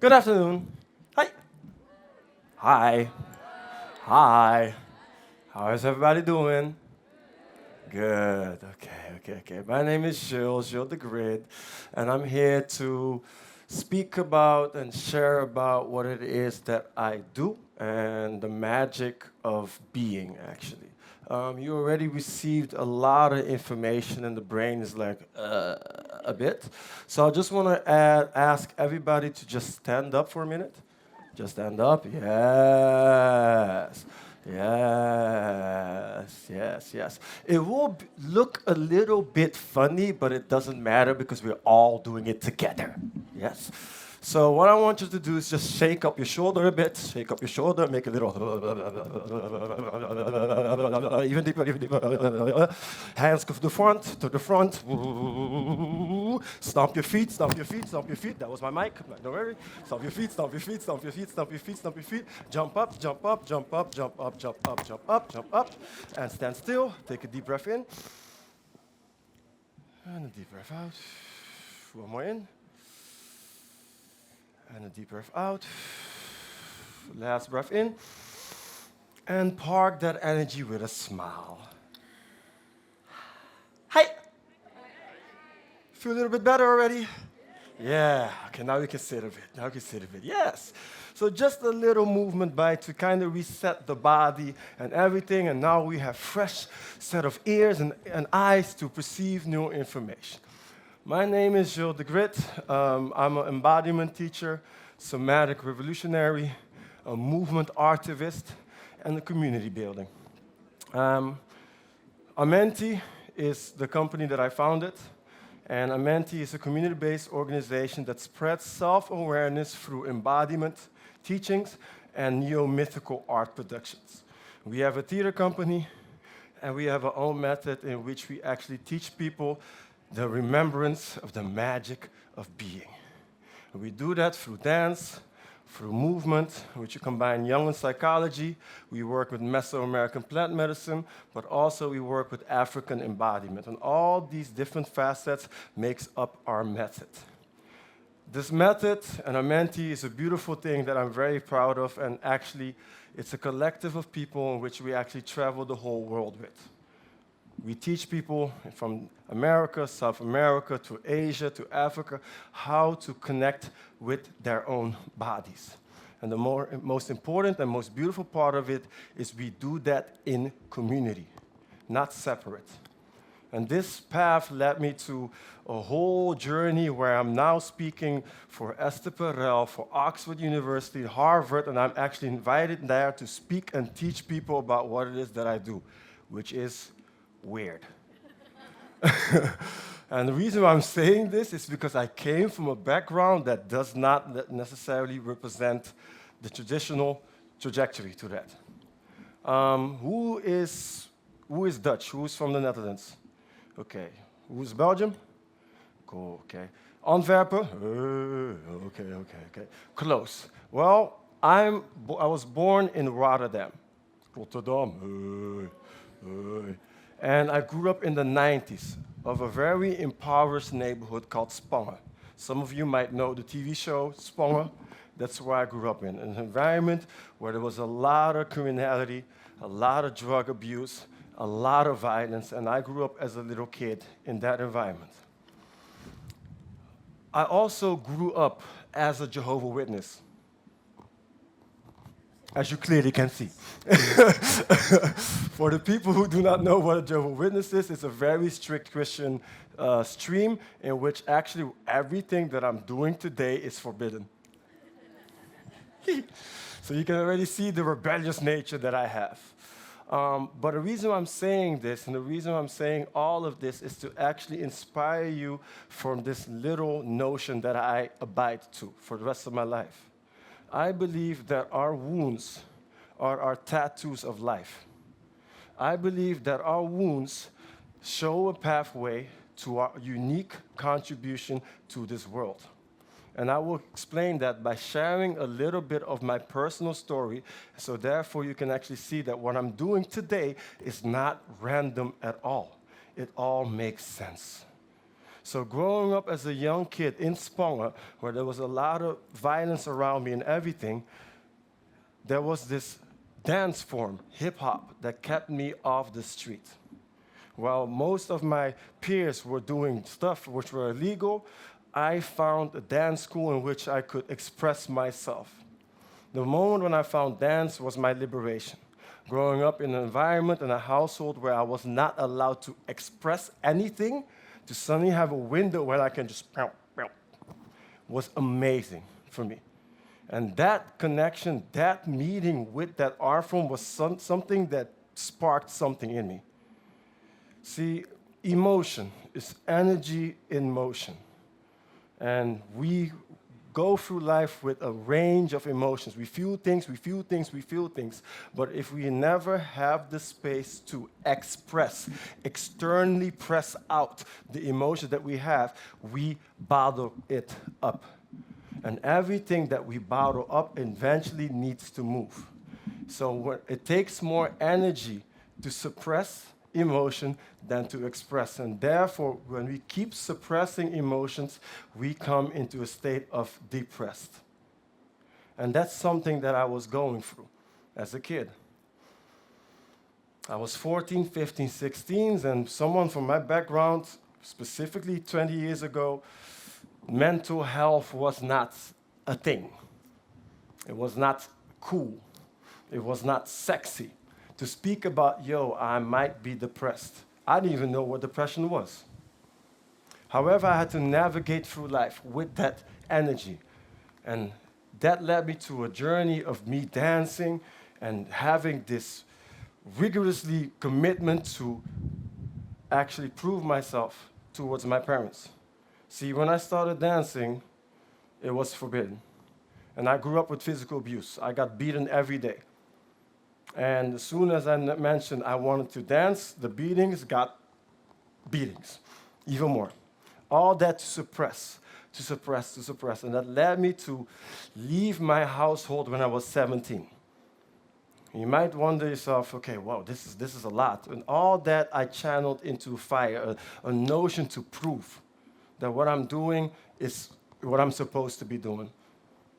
Good afternoon. Hi. Hi. Hi. How is everybody doing? Good. Okay. My name is Gil the Grid, and I'm here to speak about and share about what it is that I do and the magic of being, actually. You already received a lot of information, and the brain is like, a bit. So I just want to ask everybody to just stand up for a minute. Just stand up. Yes. Yes. It will look a little bit funny, but it doesn't matter because we're all doing it together. Yes. So what I want you to do is just shake up your shoulder a bit. Shake up your shoulder, make a little even deeper. Hands go to the front. Stomp your feet, stomp your feet, stomp your feet. That was my mic. Don't worry. Stomp your feet, stomp your feet, stomp your feet, stomp your feet, stomp your feet. Jump up, jump up, jump up, jump up, jump up, jump up, jump up. And stand still. Take a deep breath in. And a deep breath out. One more in. And a deep breath out. Last breath in. And park that energy with a smile. Hi. Feel a little bit better already? Yeah. Okay, now you can sit a bit. Yes. So just a little movement by to kind of reset the body and everything. And now we have fresh set of ears and eyes to perceive new information. My name is Gil the Grid. I'm an embodiment teacher, somatic revolutionary, a movement artivist, and a community building. Amenti is the company that I founded, and Amenti is a community-based organization that spreads self-awareness through embodiment, teachings, and neo-mythical art productions. We have a theater company, and we have our own method in which we actually teach people the remembrance of the magic of being. And we do that through dance, through movement, which you combine Jungian psychology. We work with Mesoamerican plant medicine, but also we work with African embodiment. And all these different facets makes up our method. This method, and Amenti, is a beautiful thing that I'm very proud of, and actually it's a collective of people in which we actually travel the whole world with. We teach people from America, South America, to Asia, to Africa, how to connect with their own bodies. And the most important and most beautiful part of it is we do that in community, not separate. And this path led me to a whole journey where I'm now speaking for Esther Perel, for Oxford University, Harvard, and I'm actually invited there to speak and teach people about what it is that I do, which is weird. And the reason why I'm saying this is because I came from a background that does not necessarily represent the traditional trajectory to that. Who is Dutch? Who's from the Netherlands? Okay. Who's Belgium? Cool, okay. Antwerpen? Okay. Close. Well, I was born in Rotterdam. Rotterdam. And I grew up in the 90s of a very impoverished neighborhood called Spangen. Some of you might know the TV show Spangen. That's where I grew up in an environment where there was a lot of criminality, a lot of drug abuse, a lot of violence, and I grew up as a little kid in that environment. I also grew up as a Jehovah's Witness, as you clearly can see. For the people who do not know what a Jehovah's Witness is, it's a very strict Christian stream in which actually everything that I'm doing today is forbidden. So you can already see the rebellious nature that I have. But the reason I'm saying this and the reason I'm saying all of this is to actually inspire you from this little notion that I abide to for the rest of my life. I believe that our wounds are our tattoos of life. I believe that our wounds show a pathway to our unique contribution to this world. And I will explain that by sharing a little bit of my personal story, so therefore you can actually see that what I'm doing today is not random at all. It all makes sense. So growing up as a young kid in Sponga, where there was a lot of violence around me and everything, there was this dance form, hip-hop, that kept me off the street. While most of my peers were doing stuff which were illegal, I found a dance school in which I could express myself. The moment when I found dance was my liberation. Growing up in an environment, in a household where I was not allowed to express anything, to suddenly have a window where I can just pow, pow, was amazing for me. And that connection, that meeting with that art form was something that sparked something in me. See, emotion is energy in motion. And we go through life with a range of emotions. We feel things, we feel things, we feel things. But if we never have the space to express, externally press out the emotions that we have, we bottle it up. And everything that we bottle up eventually needs to move. So it takes more energy to suppress emotion than to express. And therefore, when we keep suppressing emotions, we come into a state of depressed. And that's something that I was going through as a kid. I was 14, 15, 16, and someone from my background, specifically 20 years ago, mental health was not a thing. It was not cool. It was not sexy to speak about, yo, I might be depressed. I didn't even know what depression was. However, I had to navigate through life with that energy. And that led me to a journey of me dancing and having this rigorously commitment to actually prove myself towards my parents. See, when I started dancing, it was forbidden. And I grew up with physical abuse. I got beaten every day. And as soon as I mentioned I wanted to dance, the beatings got beatings, even more. All that to suppress, to suppress, to suppress. And that led me to leave my household when I was 17. You might wonder yourself, okay, wow, this is a lot. And all that I channeled into fire, a notion to prove that what I'm doing is what I'm supposed to be doing.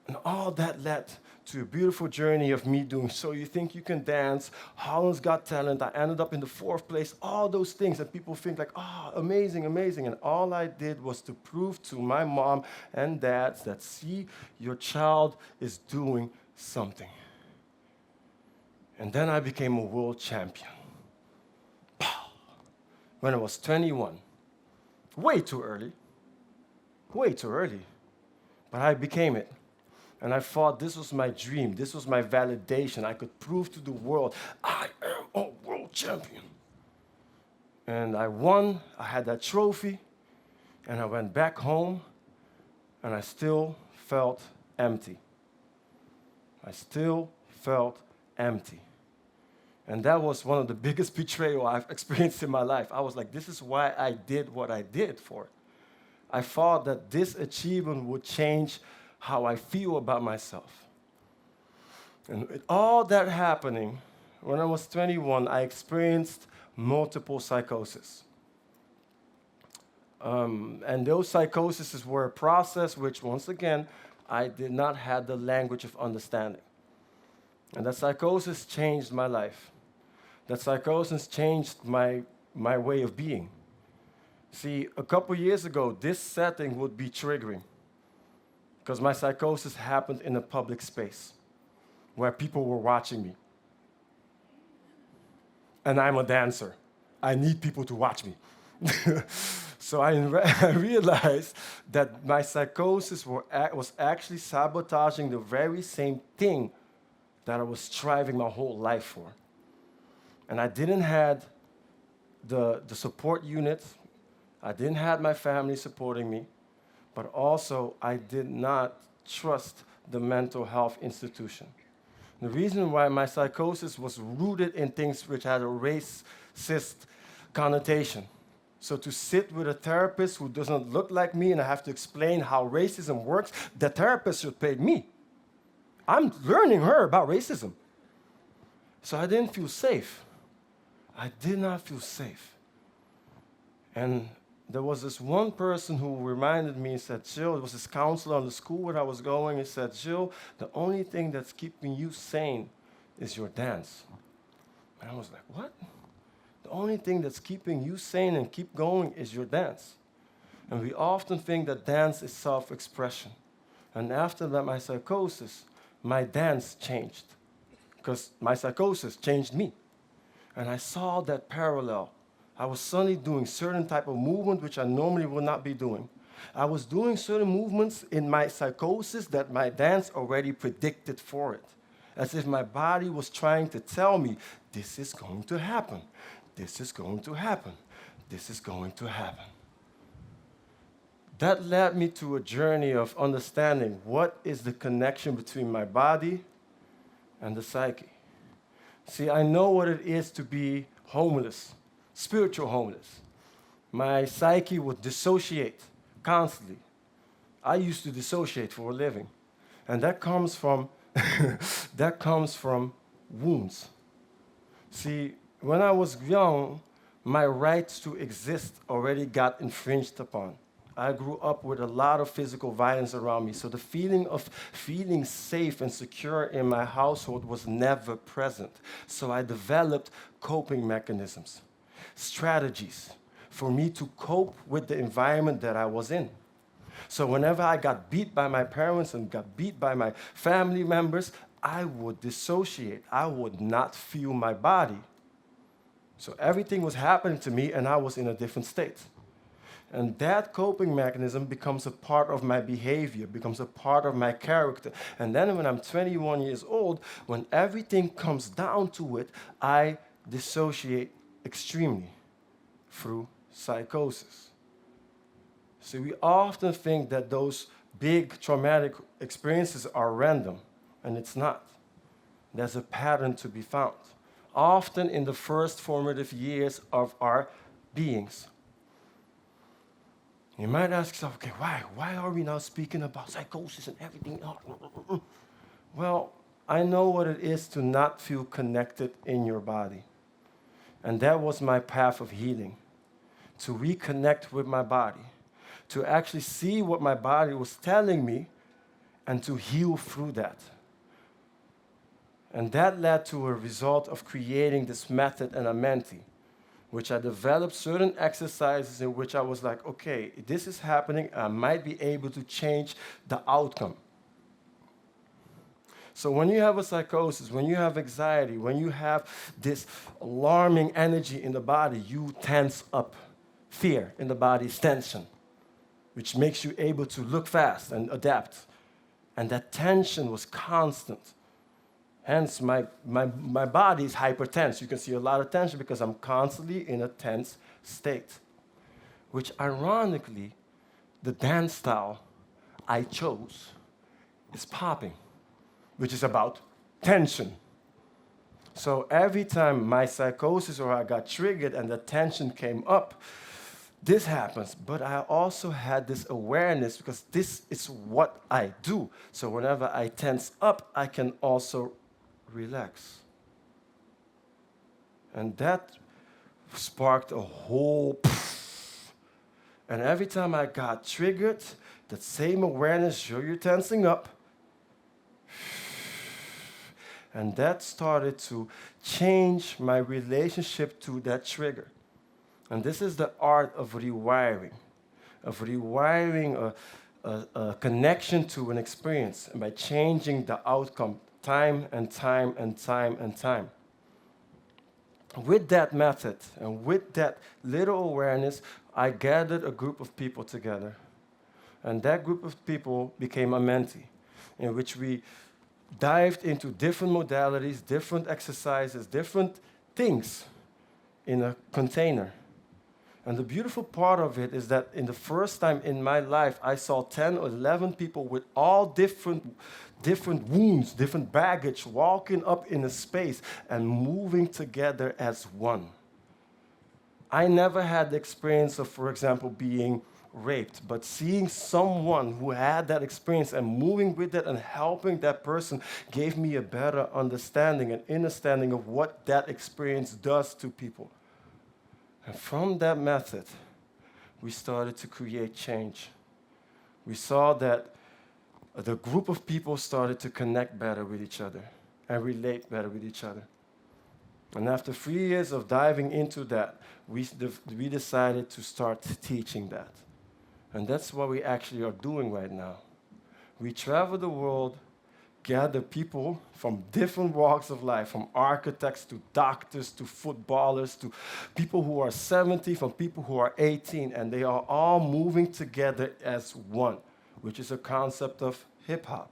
And all that led to a beautiful journey of me doing So You Think You Can Dance, Holland's Got Talent. I ended up in the 4th place, all those things that people think like, oh, amazing, amazing. And all I did was to prove to my mom and dad that, see, your child is doing something. And then I became a world champion. When I was 21. Way too early. Way too early. But I became it. And I thought this was my dream. This was my validation. I could prove to the world, I am a world champion. And I won. I had that trophy. And I went back home. And I still felt empty. I still felt empty. And that was one of the biggest betrayal I've experienced in my life. I was like, this is why I did what I did for it. I thought that this achievement would change how I feel about myself. And with all that happening, when I was 21, I experienced multiple psychoses. And those psychoses were a process which, once again, I did not have the language of understanding. And that psychosis changed my life. That psychosis changed my way of being. See, a couple years ago, this setting would be triggering because my psychosis happened in a public space where people were watching me. And I'm a dancer. I need people to watch me. So I realized that my psychosis was actually sabotaging the very same thing that I was striving my whole life for. And I didn't have the support unit. I didn't have my family supporting me. But also, I did not trust the mental health institution. The reason why my psychosis was rooted in things which had a racist connotation. So to sit with a therapist who doesn't look like me and I have to explain how racism works, the therapist should pay me. I'm learning her about racism. So I didn't feel safe. I did not feel safe. And there was this one person who reminded me and said, Gil, it was this counselor on the school where I was going, and said, Gil, the only thing that's keeping you sane is your dance. And I was like, what? The only thing that's keeping you sane and keep going is your dance. And we often think that dance is self-expression. And after that, my psychosis, my dance changed. Because my psychosis changed me. And I saw that parallel. I was suddenly doing certain type of movement which I normally would not be doing. I was doing certain movements in my psychosis that my dance already predicted for it. As if my body was trying to tell me, this is going to happen. This is going to happen. This is going to happen. That led me to a journey of understanding what is the connection between my body and the psyche. See, I know what it is to be homeless, spiritual homeless. My psyche would dissociate constantly. I used to dissociate for a living. And that comes from wounds. See, when I was young, my rights to exist already got infringed upon. I grew up with a lot of physical violence around me, so the feeling of feeling safe and secure in my household was never present. So I developed coping mechanisms, strategies for me to cope with the environment that I was in. So whenever I got beat by my parents and got beat by my family members, I would dissociate. I would not feel my body. So everything was happening to me, and I was in a different state. And that coping mechanism becomes a part of my behavior, becomes a part of my character. And then when I'm 21 years old, when everything comes down to it, I dissociate extremely through psychosis. So we often think that those big traumatic experiences are random, and it's not. There's a pattern to be found, often in the first formative years of our beings. You might ask yourself, okay, why are we now speaking about psychosis and everything else? Well, I know what it is to not feel connected in your body. And that was my path of healing, to reconnect with my body, to actually see what my body was telling me and to heal through that. And that led to a result of creating this method in Amenti, which I developed certain exercises in which I was like, okay, this is happening, I might be able to change the outcome. So when you have a psychosis, when you have anxiety, when you have this alarming energy in the body, you tense up. Fear in the body is tension, which makes you able to look fast and adapt. And that tension was constant. Hence, my body is hypertense. You can see a lot of tension because I'm constantly in a tense state. Which, ironically, the dance style I chose is popping, which is about tension. So every time my psychosis or I got triggered and the tension came up, this happens. But I also had this awareness because this is what I do. So whenever I tense up, I can also relax. And that sparked a whole poof. And every time I got triggered, that same awareness, sure you're tensing up. And that started to change my relationship to that trigger. And this is the art of rewiring a connection to an experience, and by changing the outcome time and time and time and time. With that method and with that little awareness, I gathered a group of people together. And that group of people became Amenti, in which we dived into different modalities, different exercises, different things in a container. And the beautiful part of it is that in the first time in my life, I saw 10 or 11 people with all different wounds, different baggage, walking up in a space and moving together as one. I never had the experience of, for example, being raped, but seeing someone who had that experience and moving with it and helping that person gave me a better understanding and understanding of what that experience does to people. And from that method, we started to create change. We saw that the group of people started to connect better with each other and relate better with each other. And after 3 years of diving into that, we decided to start teaching that. And that's what we actually are doing right now. We travel the world, gather people from different walks of life, from architects to doctors to footballers to people who are 70, from people who are 18, and they are all moving together as one, which is a concept of hip-hop.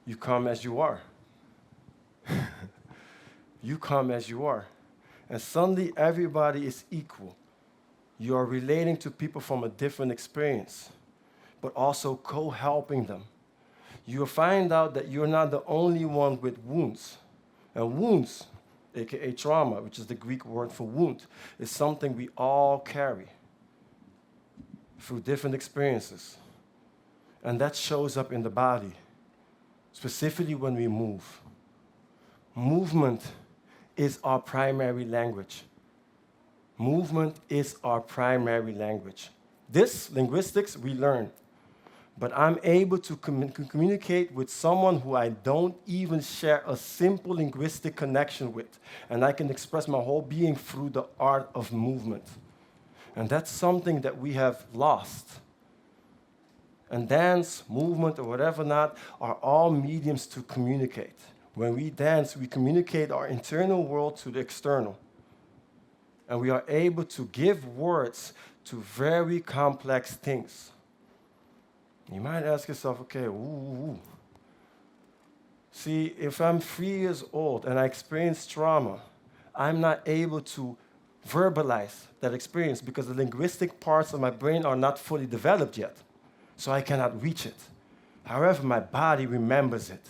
You come as you are. You come as you are. And suddenly everybody is equal. You are relating to people from a different experience, but also co-helping them. You'll find out that you're not the only one with wounds. And wounds, aka trauma, which is the Greek word for wound, is something we all carry through different experiences. And that shows up in the body, specifically when we move. Movement is our primary language. Movement is our primary language. This, linguistics, we learn. But I'm able to communicate with someone who I don't even share a simple linguistic connection with. And I can express my whole being through the art of movement. And that's something that we have lost. And dance, movement, or whatever not, are all mediums to communicate. When we dance, we communicate our internal world to the external. And we are able to give words to very complex things. You might ask yourself, okay, See, if I'm 3 years old and I experience trauma, I'm not able to verbalize that experience because the linguistic parts of my brain are not fully developed yet. So I cannot reach it. However, my body remembers it.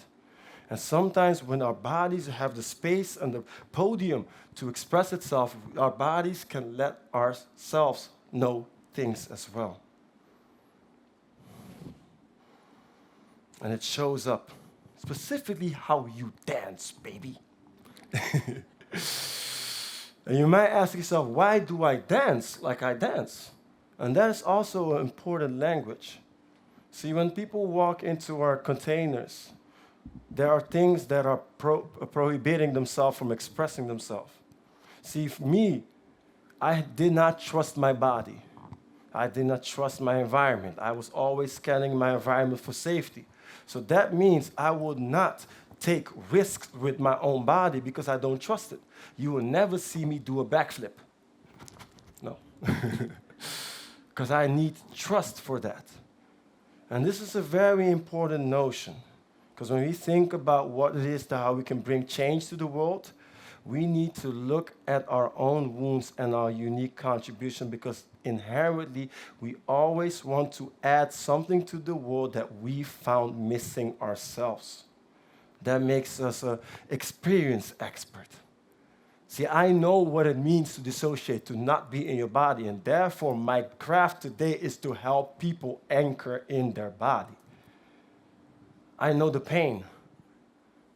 And sometimes when our bodies have the space and the podium to express itself, our bodies can let ourselves know things as well. And it shows up, specifically how you dance, baby. And you might ask yourself, why do I dance like I dance? And that is also an important language. See, when people walk into our containers, there are things that are prohibiting themselves from expressing themselves. See, for me, I did not trust my body. I did not trust my environment. I was always scanning my environment for safety. So that means I would not take risks with my own body because I don't trust it. You will never see me do a backflip. No. Because I need trust for that. And this is a very important notion. Because when we think about what it is to how we can bring change to the world, we need to look at our own wounds and our unique contribution because inherently we always want to add something to the world that we found missing ourselves. That makes us an experienced expert. See, I know what it means to dissociate, to not be in your body, and therefore my craft today is to help people anchor in their body. I know the pain.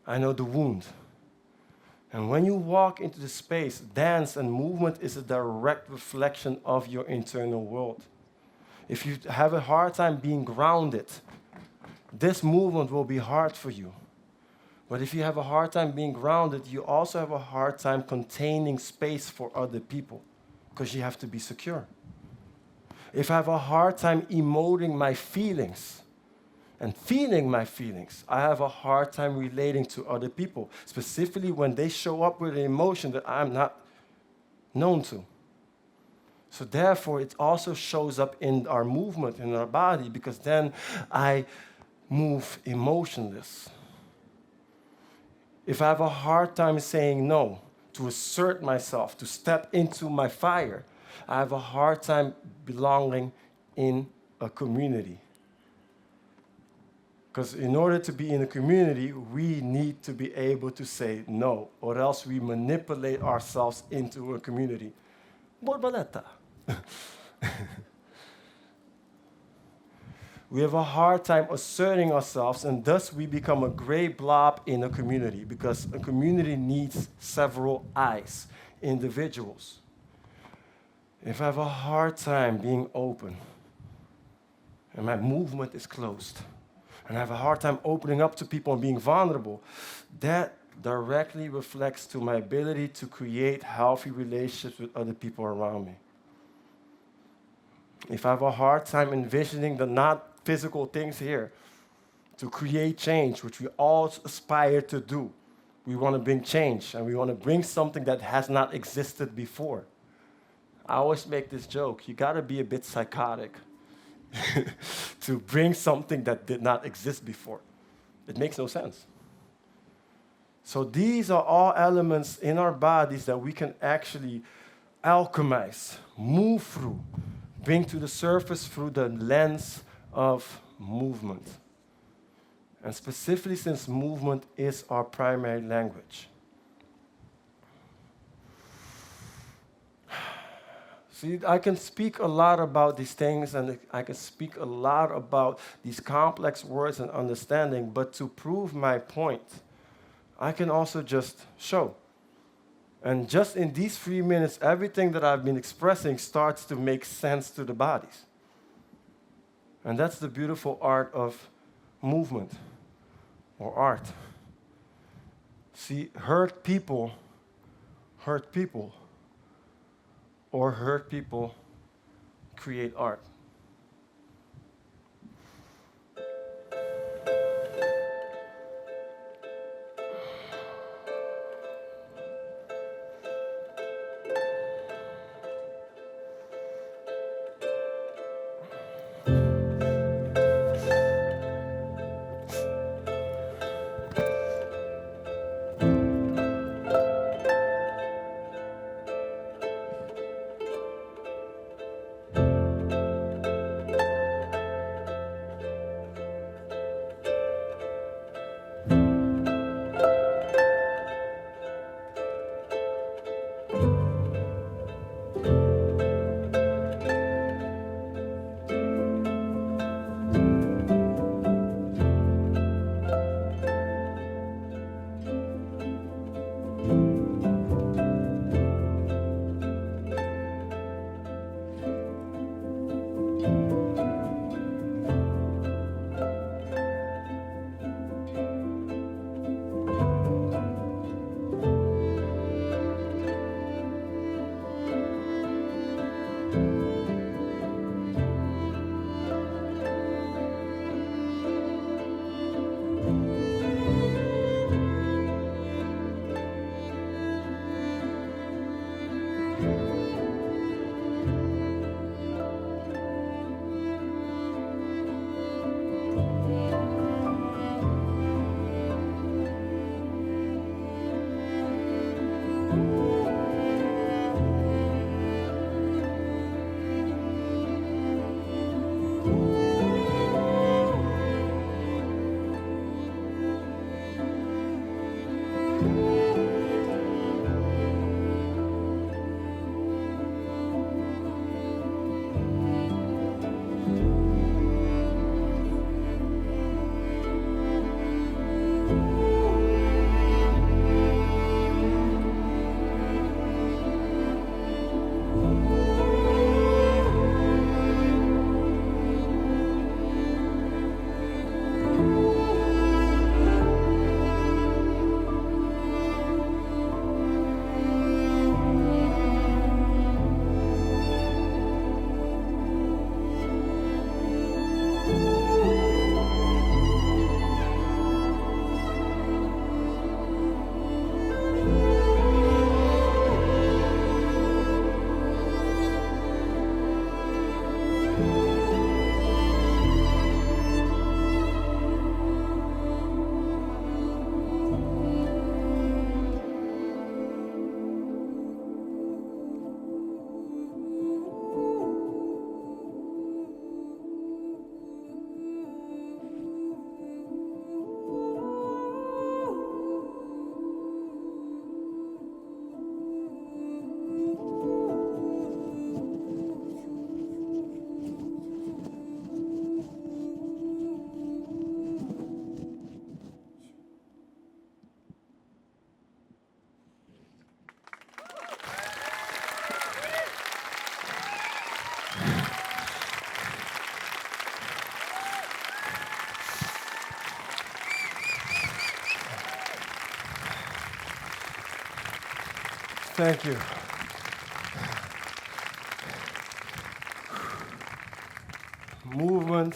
I know the wound. And when you walk into the space, dance and movement is a direct reflection of your internal world. If you have a hard time being grounded, this movement will be hard for you. But if you have a hard time being grounded, you also have a hard time containing space for other people because you have to be secure. If I have a hard time emoting my feelings, and feeling my feelings, I have a hard time relating to other people, specifically when they show up with an emotion that I'm not known to. So therefore, it also shows up in our movement, in our body, because then I move emotionless. If I have a hard time saying no, to assert myself, to step into my fire, I have a hard time belonging in a community. Because in order to be in a community, we need to be able to say no, or else we manipulate ourselves into a community. Borboleta. We have a hard time asserting ourselves, and thus we become a gray blob in a community, because a community needs several eyes, individuals. if I have a hard time being open and my movement is closed, and I have a hard time opening up to people and being vulnerable, that directly reflects to my ability to create healthy relationships with other people around me. If I have a hard time envisioning the not physical things here to create change, which we all aspire to do, we want to bring change and we want to bring something that has not existed before. I always make this joke, you got to be a bit psychotic to bring something that did not exist before. It makes no sense. So these are all elements in our bodies that we can actually alchemize, move through, bring to the surface through the lens of movement. And specifically since movement is our primary language. See, I can speak a lot about these things and I can speak a lot about these complex words and understanding, but to prove my point, I can also just show. And just in these 3 minutes, everything that I've been expressing starts to make sense to the bodies. And that's the beautiful art of movement or art. See, hurt people, or hurt people create art. Thank you. Movement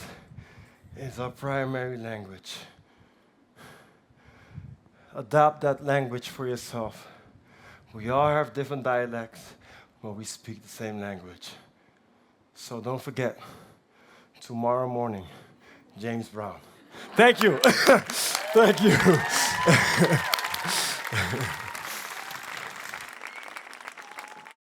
is our primary language. Adapt that language for yourself. We all have different dialects, but we speak the same language. So don't forget, tomorrow morning, James Brown. Thank you. Thank you.